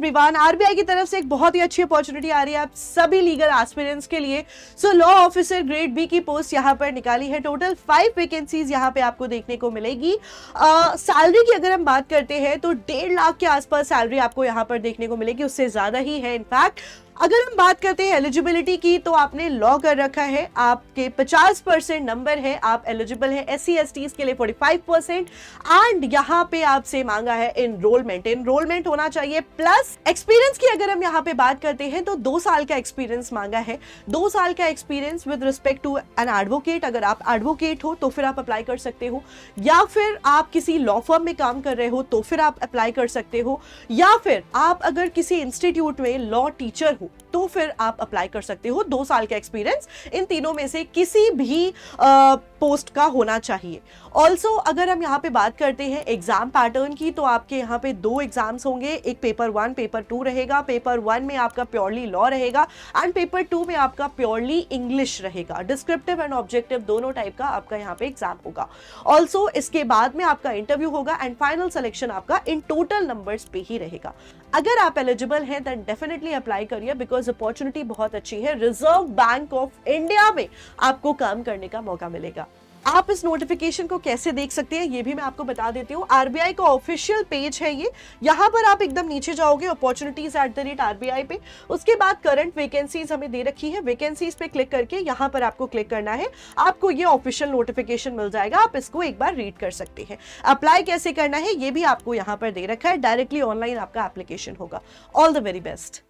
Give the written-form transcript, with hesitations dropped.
Everyone, RBI की तरफ से एक बहुत ही अच्छी अपॉर्चुनिटी आ रही है आप सभी लीगल एस्पिरेंट्स के लिए। So law officer grade B की पोस्ट यहाँ पर निकाली है। टोटल 5 वैकेंसीज यहाँ पे आपको देखने को मिलेगी। सैलरी की अगर हम बात करते हैं तो 1.5 लाख के आसपास सैलरी आपको यहाँ पर देखने को मिलेगी, उससे ज्यादा ही है इनफैक्ट। अगर हम बात करते हैं एलिजिबिलिटी की, तो आपने लॉ कर रखा है, आपके 50% नंबर है, आप एलिजिबल है। SC STs के लिए 45% एंड यहाँ पे आपसे मांगा है इनरोलमेंट होना चाहिए। प्लस एक्सपीरियंस की अगर हम यहाँ पे बात करते हैं तो 2 साल का एक्सपीरियंस मांगा है। 2 साल का experience with respect to an advocate. अगर आप एडवोकेट हो तो फिर आप अप्लाई कर सकते हो, या फिर आप किसी लॉ फर्म में काम कर रहे हो तो फिर आप अप्लाई कर सकते हो, या फिर आप अगर किसी इंस्टीट्यूट में लॉ टीचर हो तो फिर आप अप्लाई कर सकते हो। 2 साल का एक्सपीरियंस इन तीनों में से किसी भी पोस्ट का होना चाहिए। ऑल्सो अगर हम यहाँ पे बात करते हैं एग्जाम पैटर्न की, तो आपके यहाँ पे 2 एग्जाम्स होंगे, एक पेपर 1 पेपर 2 रहेगा। पेपर 1 में आपका प्योरली लॉ रहेगा एंड पेपर 2 में आपका प्योरली इंग्लिश रहेगा। डिस्क्रिप्टिव एंड ऑब्जेक्टिव दोनों टाइप का आपका यहाँ पे एग्जाम होगा। ऑल्सो इसके बाद में आपका इंटरव्यू होगा एंड फाइनल सिलेक्शन आपका इन टोटल नंबर्स पे ही रहेगा। अगर आप एलिजिबल हैं देन डेफिनेटली अप्लाई करिए, बिकॉज अपॉर्चुनिटी बहुत अच्छी है। रिजर्व बैंक ऑफ इंडिया में आपको काम करने का मौका मिलेगा। आप इस नोटिफिकेशन को कैसे देख सकते हैं ये भी मैं आपको बता देती हूँ। आरबीआई का ऑफिशियल पेज है ये, यहाँ पर आप एकदम नीचे जाओगे अपॉर्चुनिटीज @RBI पे, उसके बाद करंट वैकेंसीज हमें दे रखी है, वैकेंसीज पे क्लिक करके यहाँ पर आपको क्लिक करना है, आपको ये ऑफिशियल नोटिफिकेशन मिल जाएगा। आप इसको एक बार रीड कर सकते हैं। अप्लाई कैसे करना है ये भी आपको यहाँ पर दे रखा है, डायरेक्टली ऑनलाइन आपका एप्लीकेशन होगा। All the very best.